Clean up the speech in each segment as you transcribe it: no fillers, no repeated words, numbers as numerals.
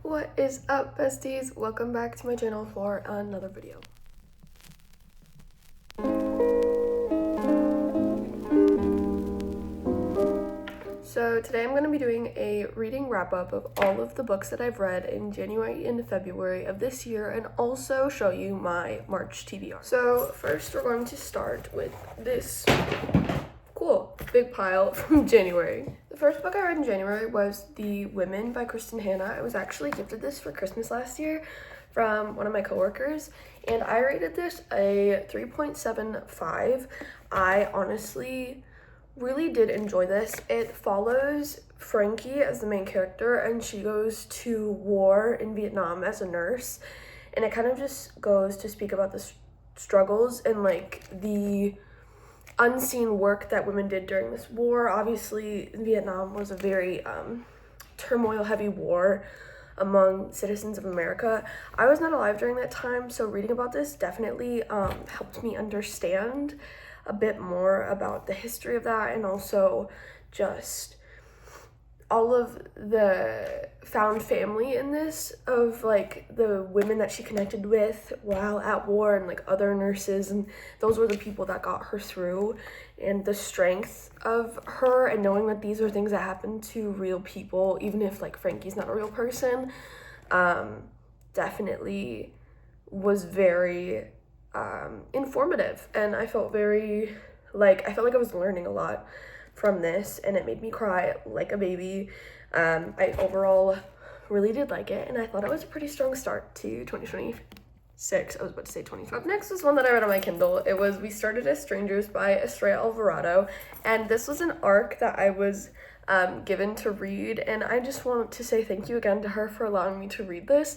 What is up, besties? Welcome back to my channel for another video. So today I'm going to be doing a reading wrap-up of all of the books that I've read in January and February of this year, and also show you my March TBR. So first we're going to start with this cool big pile from January. The first book I read in January was The Women by Kristen Hanna. I was actually gifted this for Christmas last year from one of my coworkers, and I rated this a 3.75. I honestly really did enjoy this. It follows Frankie as the main character, and she goes to war in Vietnam as a nurse, and it kind of just goes to speak about the struggles and like the unseen work that women did during this war. Obviously, Vietnam was a very turmoil-heavy war among citizens of America. I was not alive during that time, so reading about this definitely helped me understand a bit more about the history of that, and also just all of the found family in this of like the women that she connected with while at war, and like other nurses, and those were the people that got her through, and the strength of her, and knowing that these are things that happen to real people, even if like Frankie's not a real person, definitely was very informative, and I felt very like I was learning a lot from this, and it made me cry like a baby. I overall really did like it, and I thought it was a pretty strong start to 2026. I was about to say 25. Up next was one that I read on my Kindle. It was We Started as Strangers by Estrella Alvarado, and this was an arc that I was given to read, and I just want to say thank you again to her for allowing me to read this.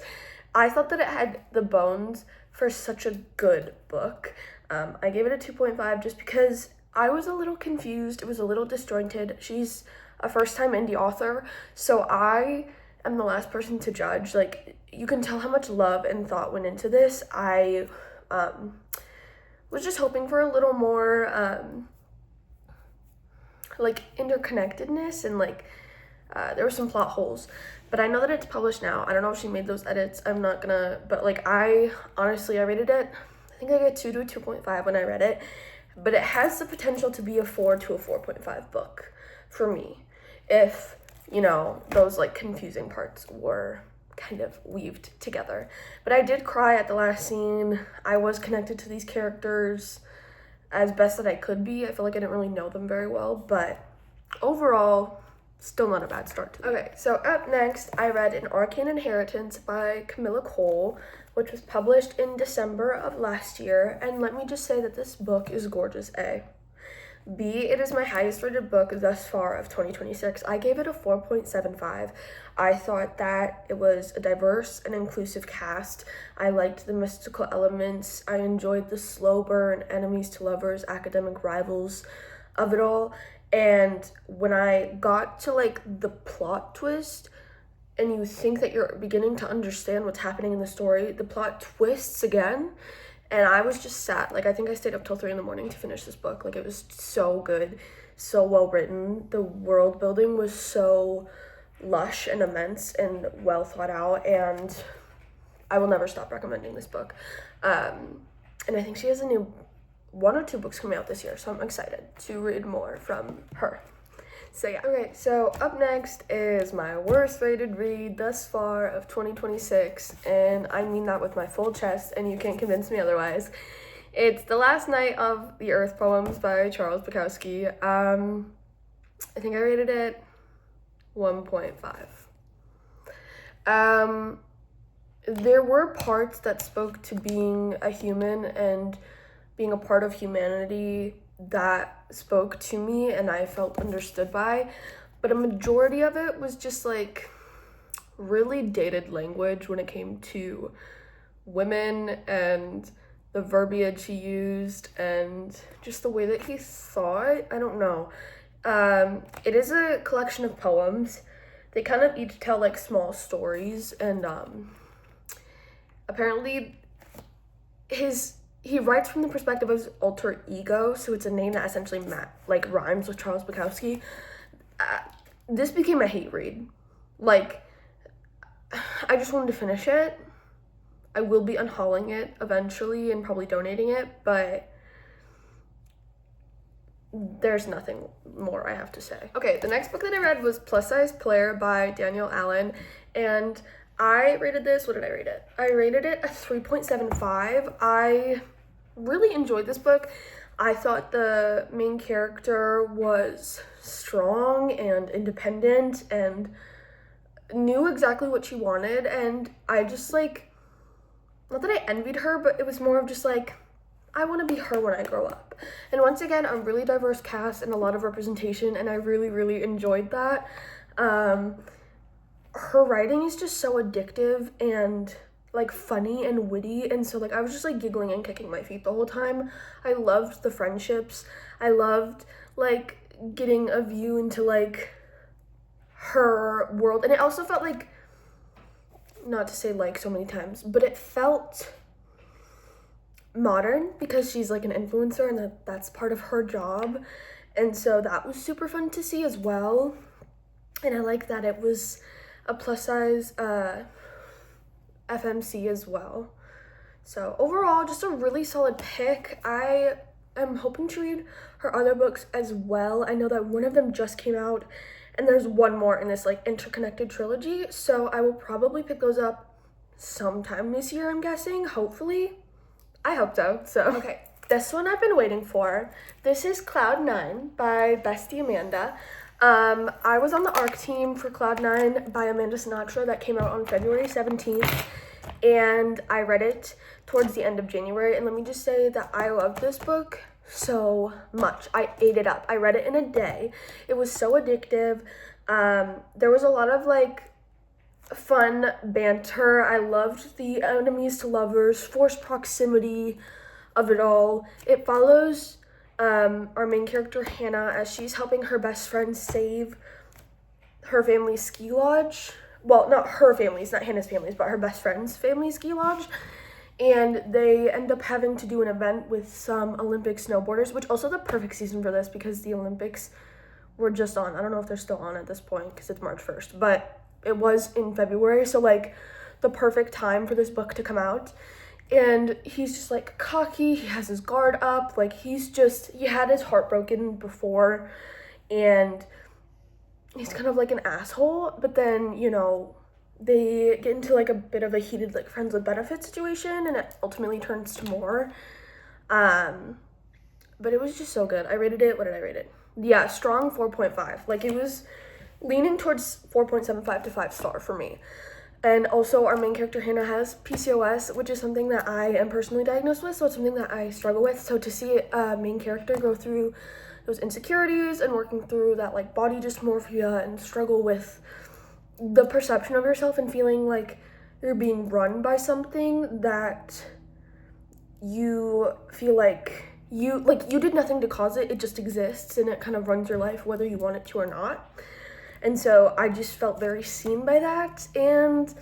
I thought that it had the bones for such a good book. I gave it a 2.5 just because I was a little confused. It was a little disjointed. She's a first-time indie author, so I am the last person to judge. Like, you can tell how much love and thought went into this. I was just hoping for a little more like interconnectedness, and like there were some plot holes, but I know that it's published now. I don't know if she made those edits. I'm not gonna, but like I rated it, I think I got 2 to a 2.5 when I read it, but it has the potential to be a 4 to a 4.5 book for me, if, you know, those like confusing parts were kind of weaved together. But I did cry at the last scene. I was connected to these characters as best that I could be. I feel like I didn't really know them very well, but overall, still not a bad start to it. Okay, so up next, I read An Arcane Inheritance by Camilla Cole, which was published in December of last year, and let me just say that this book is gorgeous, A. B, it is my highest rated book thus far of 2026. I gave it a 4.75. I thought that it was a diverse and inclusive cast. I liked the mystical elements. I enjoyed the slow burn, enemies to lovers, academic rivals of it all. And when I got to like the plot twist, and you think that you're beginning to understand what's happening in the story, the plot twists again, and I was just sat. Like, I think I stayed up till 3 a.m. to finish this book. Like, it was so good, so well written. The world building was so lush and immense and well thought out, and I will never stop recommending this book. And I think she has a new 1 or 2 books coming out this year, so I'm excited to read more from her. So yeah. Okay, so up next is my worst rated read thus far of 2026, and I mean that with my full chest, and you can't convince me otherwise. It's The Last Night of the Earth Poems by Charles Bukowski. I think I rated it 1.5. There were parts that spoke to being a human and being a part of humanity that spoke to me and I felt understood by, but a majority of it was just like really dated language when it came to women and the verbiage he used and just the way that he thought. I don't know. It is a collection of poems. They kind of each tell like small stories, and apparently he writes from the perspective of his alter ego, so it's a name that essentially rhymes with Charles Bukowski. This became a hate read. Like, I just wanted to finish it. I will be unhauling it eventually and probably donating it, but there's nothing more I have to say. Okay, the next book that I read was Plus Size Player by Daniel Allen, and I rated this, what did I rate it? I rated it a 3.75. I really enjoyed this book. I thought the main character was strong and independent and knew exactly what she wanted, and I just like, not that I envied her, but it was more of just like, I want to be her when I grow up. And once again, a really diverse cast and a lot of representation, and I really, really enjoyed that. Her writing is just so addictive and like funny and witty, and so like I was just like giggling and kicking my feet the whole time. I loved the friendships. I loved like getting a view into like her world, and it also felt like, not to say like so many times, but it felt modern because she's like an influencer and that's part of her job, and so that was super fun to see as well. And I like that it was a plus size FMC as well. So overall, just a really solid pick. I am hoping to read her other books as well. I know that one of them just came out, and there's one more in this like interconnected trilogy, so I will probably pick those up sometime this year, I'm guessing, hopefully. I hope so. Okay, this one I've been waiting for. This is Cloud 9 by Bestie Amanda. I was on the ARC team for Cloud 9 by Amanda Sinatra that came out on February 17th, and I read it towards the end of January, and let me just say that I love this book so much. I ate it up. I read it in a day. It was so addictive. There was a lot of like fun banter. I loved the enemies to lovers, forced proximity of it all. It follows our main character Hannah as she's helping her best friend save her family's ski lodge. Well, not her family's, not Hannah's family's, but her best friend's family ski lodge. And they end up having to do an event with some Olympic snowboarders, which also the perfect season for this because the Olympics were just on. I don't know if they're still on at this point because it's March 1st, but it was in February, so like the perfect time for this book to come out. And he's just like cocky, he has his guard up, like he had his heart broken before, and he's kind of like an asshole, but then, you know, they get into like a bit of a heated like friends with benefits situation, and it ultimately turns to more. But it was just so good. I rated it, what did I rate it? Yeah, strong 4.5. Like it was leaning towards 4.75 to 5-star for me. And also our main character Hannah has PCOS, which is something that I am personally diagnosed with, so it's something that I struggle with. So to see a main character go through those insecurities and working through that like body dysmorphia and struggle with the perception of yourself and feeling like you're being run by something that you feel like you did nothing to cause it, it just exists and it kind of runs your life whether you want it to or not. And so I just felt very seen by that, and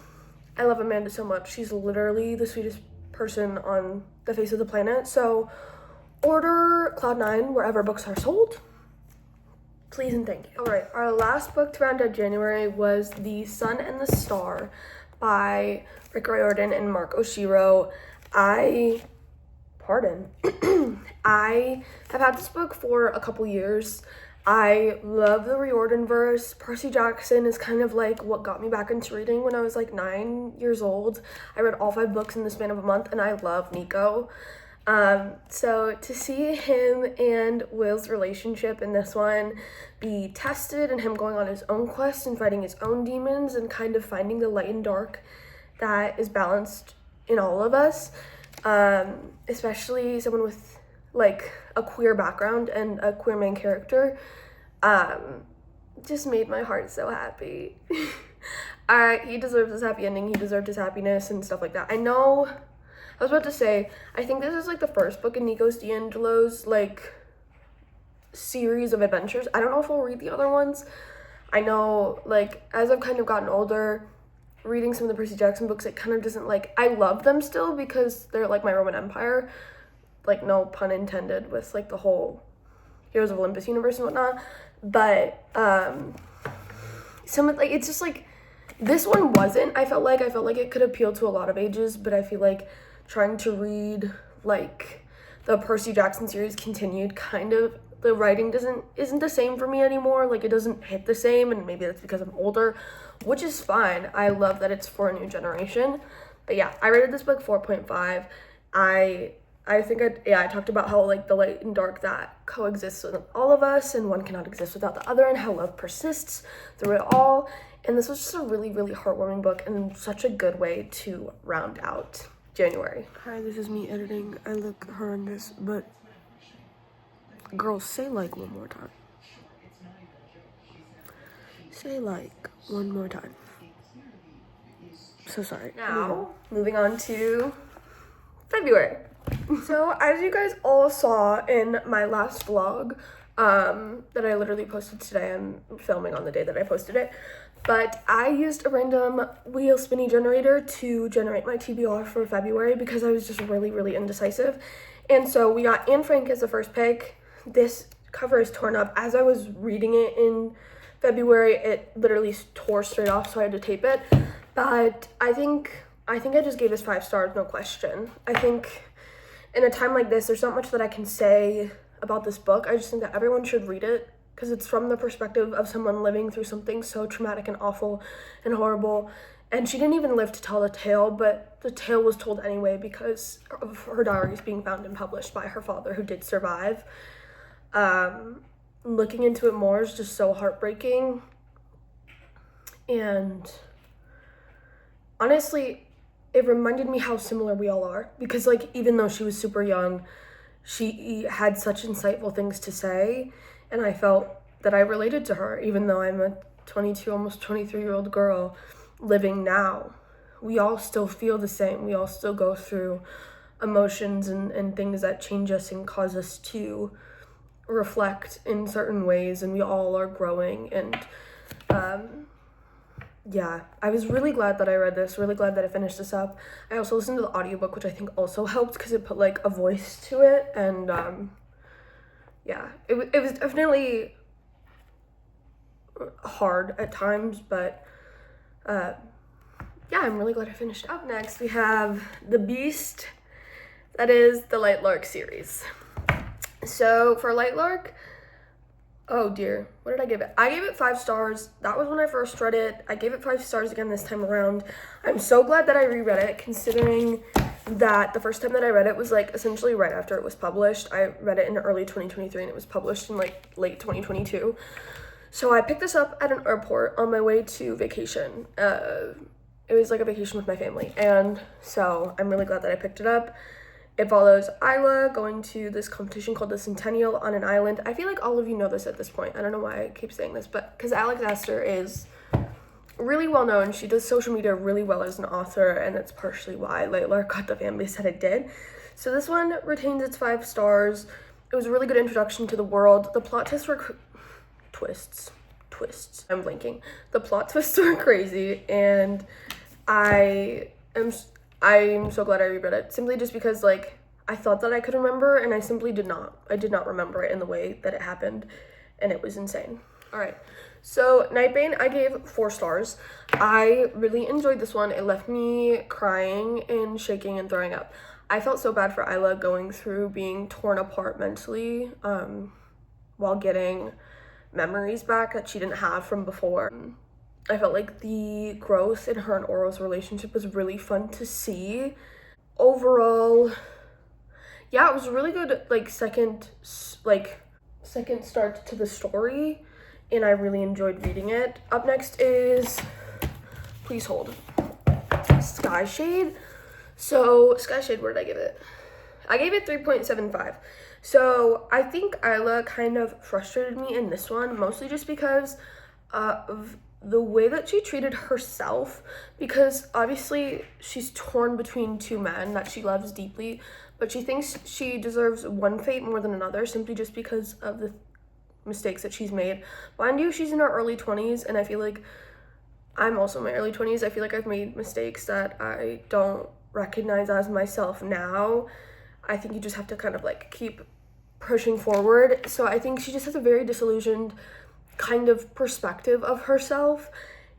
I love Amanda so much. She's literally the sweetest person on the face of the planet. So order Cloud 9 wherever books are sold. Please and thank you. All right, our last book to round out January was The Sun and the Star by Rick Riordan and Mark Oshiro. I have had this book for a couple years. I love the Riordan verse. Percy Jackson is kind of like what got me back into reading when I was like 9 years old. I read all 5 books in the span of a month, and I love Nico. So to see him and Will's relationship in this one be tested, and him going on his own quest and fighting his own demons and kind of finding the light and dark that is balanced in all of us, especially someone with like a queer background and a queer main character, just made my heart so happy. He deserves his happy ending, he deserved his happiness and stuff like that. I was about to say, I think this is like the first book in Nikos D'Angelo's like series of adventures. I don't know if I'll read the other ones. I know like as I've kind of gotten older, reading some of the Percy Jackson books, it kind of doesn't like, I love them still because they're like my Roman Empire, like no pun intended with like the whole Heroes of Olympus universe and whatnot, but some of like, it's just like This one wasn't. I felt like it could appeal to a lot of ages, but I feel like trying to read like the Percy Jackson series continued, kind of the writing isn't the same for me anymore. Like, it doesn't hit the same, and maybe that's because I'm older, which is fine. I love that it's for a new generation. But yeah, I rated this book 4.5. I think I talked about how like the light and dark that coexists with all of us, and one cannot exist without the other, and how love persists through it all. And this was just a really, really heartwarming book, and such a good way to round out January. Hi, this is me editing. I look horrendous, but girls, say like one more time. Say like one more time. So sorry. Now, moving on to February. So, as you guys all saw in my last vlog, that I literally posted today, I'm filming on the day that I posted it, but I used a random wheel spinny generator to generate my TBR for February because I was just really, really indecisive. And so we got Anne Frank as the first pick. This cover is torn up. As I was reading it in February, it literally tore straight off, so I had to tape it. But I think I just gave this 5 stars, no question. I think in a time like this, there's not much that I can say about this book. I just think that everyone should read it because it's from the perspective of someone living through something so traumatic and awful and horrible. And she didn't even live to tell the tale, but the tale was told anyway because of her diaries being found and published by her father, who did survive. Looking into it more is just so heartbreaking. And honestly, it reminded me how similar we all are, because like, even though she was super young, she had such insightful things to say, and I felt that I related to her, even though I'm a 22, almost 23-year-old girl living now. We all still feel the same. We all still go through emotions and things that change us and cause us to reflect in certain ways, and we all are growing. And yeah, I was really glad that I read this, really glad that I finished this up. I also listened to the audiobook, which I think also helped because it put like a voice to it. And yeah, it was definitely hard at times, but yeah, I'm really glad I finished it. Up next, we have The Beast, that is the Light Lark series. So for Light Lark, oh dear, what did I give it? I gave it 5 stars. That was when I first read it. I gave it 5 stars again this time around. I'm so glad that I reread it, considering that the first time that I read it was like essentially right after it was published. I read it in early 2023 and it was published in like late 2022. So I picked this up at an airport on my way to vacation. It was like a vacation with my family, and so I'm really glad that I picked it up. It follows Isla going to this competition called the Centennial on an island. I feel like all of you know this at this point. I don't know why I keep saying this, but because Alex Astor is really well known. She does social media really well as an author, and that's partially why Light Lark got the fan base that it did. So this one retains its 5 stars. It was a really good introduction to the world. The plot twists were twists. I'm blinking. The plot twists were crazy, and I'm so glad I reread it, simply just because like I thought that I could remember, and I simply did not. I did not remember it in the way that it happened, and it was insane. All right, so Nightbane, I gave 4 stars. I really enjoyed this one. It left me crying and shaking and throwing up. I felt so bad for Isla going through being torn apart mentally while getting memories back that she didn't have from before. I felt like the growth in her and Oro's relationship was really fun to see. Overall, yeah, it was a really good second start to the story, and I really enjoyed reading it. Up next is, please hold, Sky Shade. So Sky Shade, what did I give it? I gave it 3.75. So I think Isla kind of frustrated me in this one, mostly just because of the way that she treated herself, because obviously she's torn between 2 men that she loves deeply, but she thinks she deserves one fate more than another simply just because of the mistakes that she's made. Mind you, she's in her early 20s, and I feel like I'm also in my early 20s. I feel like I've made mistakes that I don't recognize as myself now. I think you just have to kind of keep pushing forward. So I think she just has a very disillusioned kind of perspective of herself,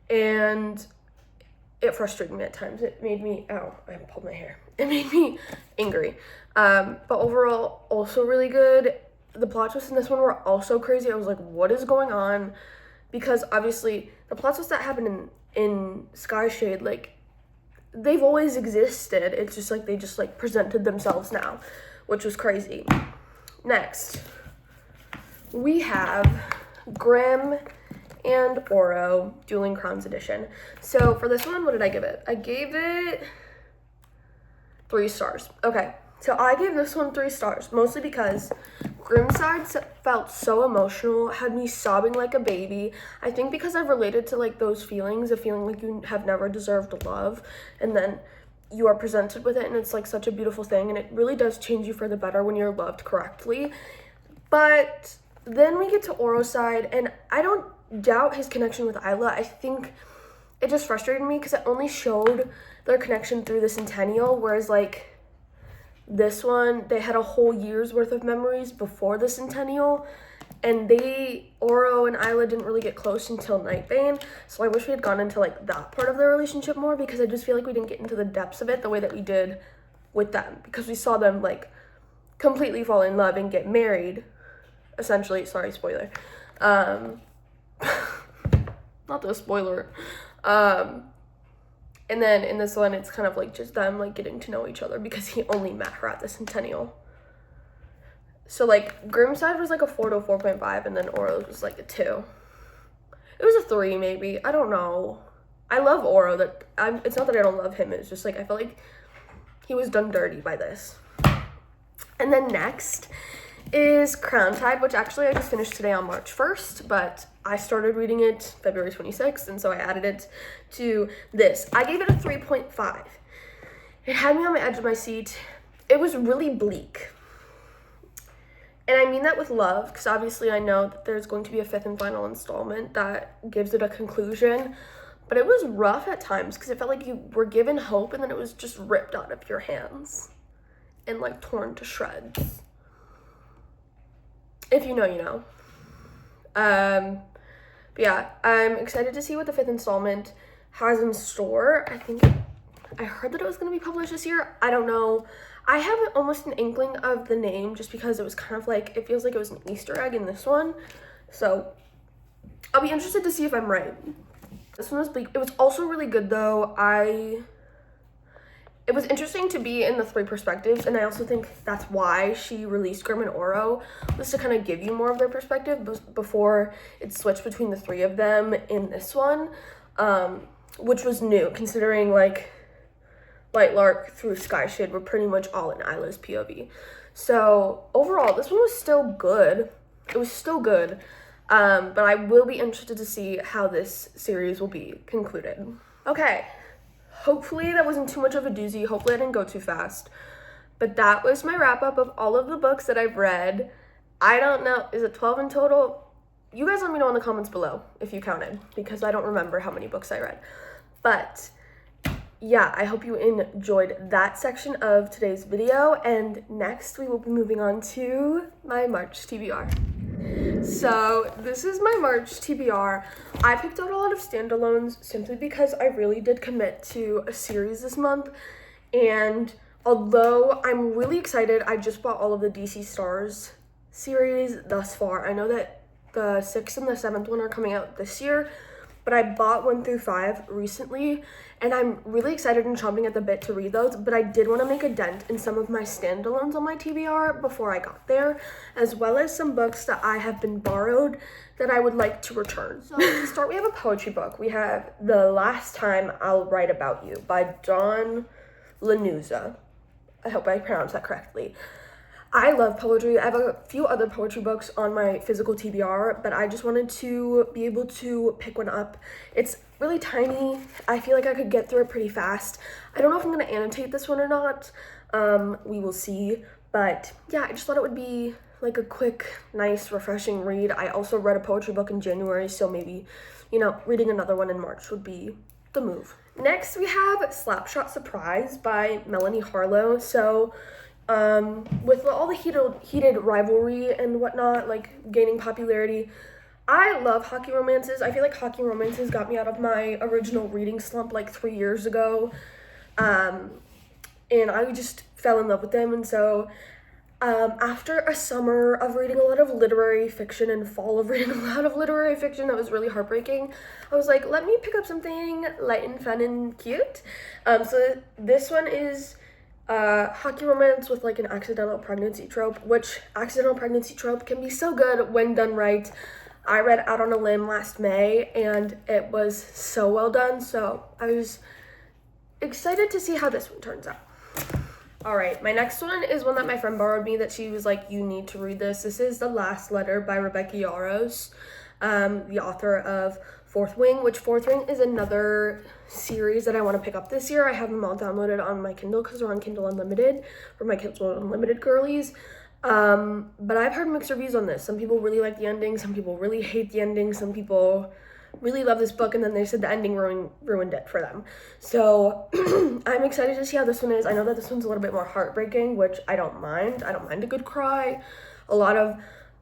and it frustrated me at times. It made me, ow, I pulled my hair. It made me angry. But overall, also really good. The plot twists in this one were also crazy. I was like, what is going on? Because obviously, the plot twists that happen in Sky Shade, like, they've always existed. It's just like they just like presented themselves now, which was crazy. Next, we have Grimm and Oro Dueling Crowns edition. So for this one, what did I give it? I gave it 3 stars. Okay, so I gave this one 3 stars, mostly because Grimm's side felt so emotional, had me sobbing like a baby. I think because I've related to like those feelings of feeling like you have never deserved love, and then you are presented with it, and it's like such a beautiful thing, and it really does change you for the better when you're loved correctly. But then we get to Oro's side, and I don't doubt his connection with Isla. I think it just frustrated me because it only showed their connection through the centennial, whereas like this one, they had a whole year's worth of memories before the centennial, and Oro and Isla didn't really get close until Nightbane, so I wish we had gone into like that part of their relationship more, because I just feel like we didn't get into the depths of it the way that we did with them, because we saw them like completely fall in love and get married, essentially. Sorry, spoiler. Not the spoiler. And then in this one, it's kind of like just them like getting to know each other, because he only met her at the centennial. So like Grimm's side was like a 4 to 4.5, and then Oro's was like a 2. It was a 3 maybe. I don't know. I love Oro. It's not that I don't love him. It's just like I felt like he was done dirty by this. And then next is Crown Tide, which actually I just finished today on March 1st, but I started reading it February 26th, and so I added it to this. I gave it a 3.5. It had me on the edge of my seat. It was really bleak. And I mean that with love, because obviously I know that there's going to be a 5th and final installment that gives it a conclusion, but it was rough at times, because it felt like you were given hope, and then it was just ripped out of your hands and like torn to shreds. If you know, you know. But yeah, I'm excited to see what the 5th installment has in store. I heard that it was going to be published this year. I don't know. I have almost an inkling of the name, just because it was kind of like, it feels like it was an Easter egg in this one. So I'll be interested to see if I'm right. This one was bleak. It was also really good though. It was interesting to be in the 3 perspectives, and I also think that's why she released Grimm and Oro, was to kind of give you more of their perspective before it switched between the 3 of them in this one, which was new, considering like Light Lark through Sky Shade were pretty much all in Isla's POV. So overall, this one was still good. It was still good, but I will be interested to see how this series will be concluded. Okay. Hopefully that wasn't too much of a doozy. Hopefully I didn't go too fast. But that was my wrap up of all of the books that I've read. I don't know, is it 12 in total? You guys let me know in the comments below if you counted, because I don't remember how many books I read. But yeah, I hope you enjoyed that section of today's video. And next we will be moving on to my March TBR. So this is my March TBR. I picked out a lot of standalones simply because I really did commit to a series this month, and although I'm really excited, I just bought all of the DC Stars series thus far. I know that the 6th and the 7th one are coming out this year, but I bought 1 through 5 recently, and I'm really excited and chomping at the bit to read those, but I did want to make a dent in some of my standalones on my TBR before I got there, as well as some books that I have been borrowed that I would like to return. So to start, we have a poetry book. We have The Last Time I'll Write About You by Dawn Lanuza. I hope I pronounced that correctly. I love poetry. I have a few other poetry books on my physical TBR, but I just wanted to be able to pick one up. It's really tiny. I feel like I could get through it pretty fast. I don't know if I'm going to annotate this one or not. We will see. But yeah, I just thought it would be like a quick, nice, refreshing read. I also read a poetry book in January, so maybe, you know, reading another one in March would be the move. Next, we have Slapshot Surprise by Melanie Harlow. So with all the heated rivalry and whatnot, like gaining popularity, I love hockey romances. I feel like hockey romances got me out of my original reading slump like 3 years ago. And I just fell in love with them. And so after a summer of reading a lot of literary fiction and fall of reading a lot of literary fiction that was really heartbreaking, I was like, let me pick up something light and fun and cute. So this one is hockey romance with like an accidental pregnancy trope, which accidental pregnancy trope can be so good when done right. I read Out on a Limb last May and it was so well done, so I was excited to see how this one turns out. All right, my next one is one that my friend borrowed me that she was like, you need to read this. This is The Last Letter by Rebecca Yarros, the author of Fourth Wing, which Fourth Wing is another series that I want to pick up this year. I have them all downloaded on my Kindle because they're on Kindle Unlimited for my Kindle Unlimited girlies. But I've heard mixed reviews on this. Some people really like the ending, some people really hate the ending, some people really love this book, and then they said the ending ruined it for them. So I'm excited to see how this one is. I know that this one's a little bit more heartbreaking, which I don't mind. I don't mind a good cry. A lot of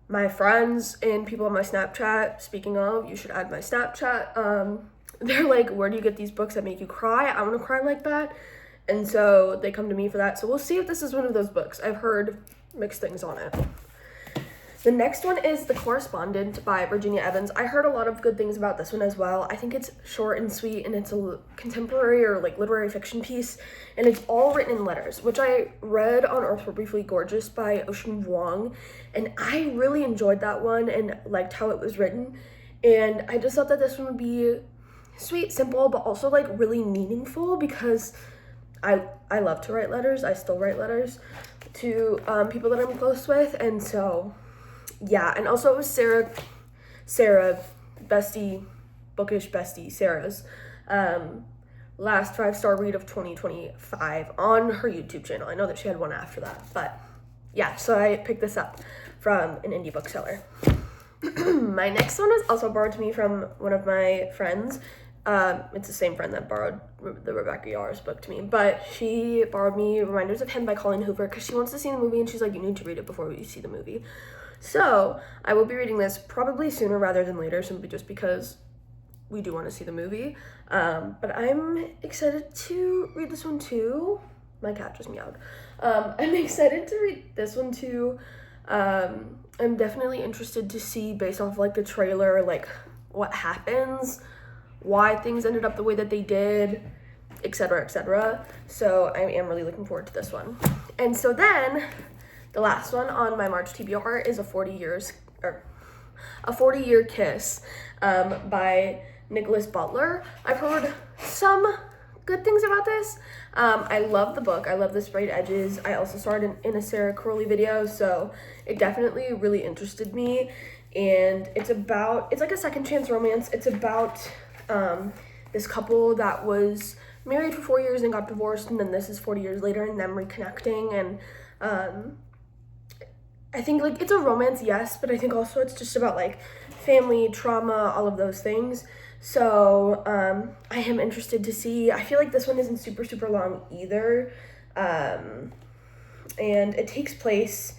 my friends and people on my Snapchat, speaking of, you should add my Snapchat, they're like, where do you get these books that make you cry? I want to cry like that. And so they come to me for that. So we'll see if this is one of those books. I've heard mixed things on it. The next one is The Correspondent by Virginia Evans. I heard a lot of good things about this one as well. I think it's short and sweet, and it's a contemporary or like literary fiction piece, and it's all written in letters, which I read on Earth Were Briefly Gorgeous by Ocean Vuong, and I really enjoyed that one and liked how it was written. And I just thought that this one would be sweet, simple, but also like really meaningful, because I love to write letters. I still write letters to people that I'm close with, and so yeah. And also it was Sarah, bestie, bookish bestie, Sarah's last 5-star read of 2025 on her YouTube channel. I know that she had one after that, but yeah, so I picked this up from an indie bookseller. My next one was also borrowed to me from one of my friends. It's the same friend that borrowed the Rebecca Yarros book to me, but she borrowed me Reminders of Him by Colleen Hoover because she wants to see the movie, and she's like, you need to read it before we see the movie. So I will be reading this probably sooner rather than later, simply just because we do want to see the movie. But I'm excited to read this one too. My cat just meowed. I'm excited to read this one too. I'm definitely interested to see, based off like the trailer, like what happens, why things ended up the way that they did, etc., etc. So I am really looking forward to this one. And so then the last one on my March TBR is a 40-year Kiss by Nicholas Butler. I've heard some good things about this. I love the book. I love the sprayed edges. I also saw it in a Sarah Crowley video, so it definitely really interested me. And it's like a second chance romance. It's about this couple that was married for 4 years and got divorced, and then this is 40 years later and them reconnecting. And I think like it's a romance, yes, but I think also it's just about like family, trauma, all of those things. So I am interested to see. I feel like this one isn't super long either, and it takes place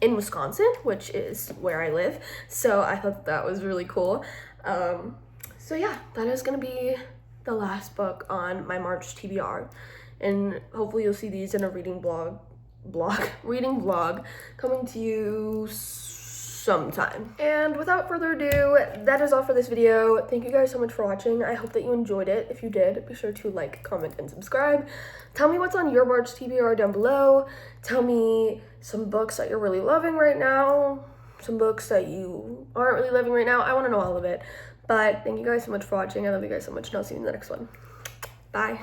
in Wisconsin, which is where I live, so I thought that was really cool. So yeah, that is gonna be the last book on my March TBR, and hopefully you'll see these in a reading vlog coming to you sometime. And without further ado, that is all for this video. Thank you guys so much for watching. I hope that you enjoyed it. If you did, be sure to like, comment, and subscribe. Tell me what's on your March TBR down below. Tell me some books that you're really loving right now, some books that you aren't really loving right now. I want to know all of it. But thank you guys so much for watching. I love you guys so much, and I'll see you in the next one. Bye.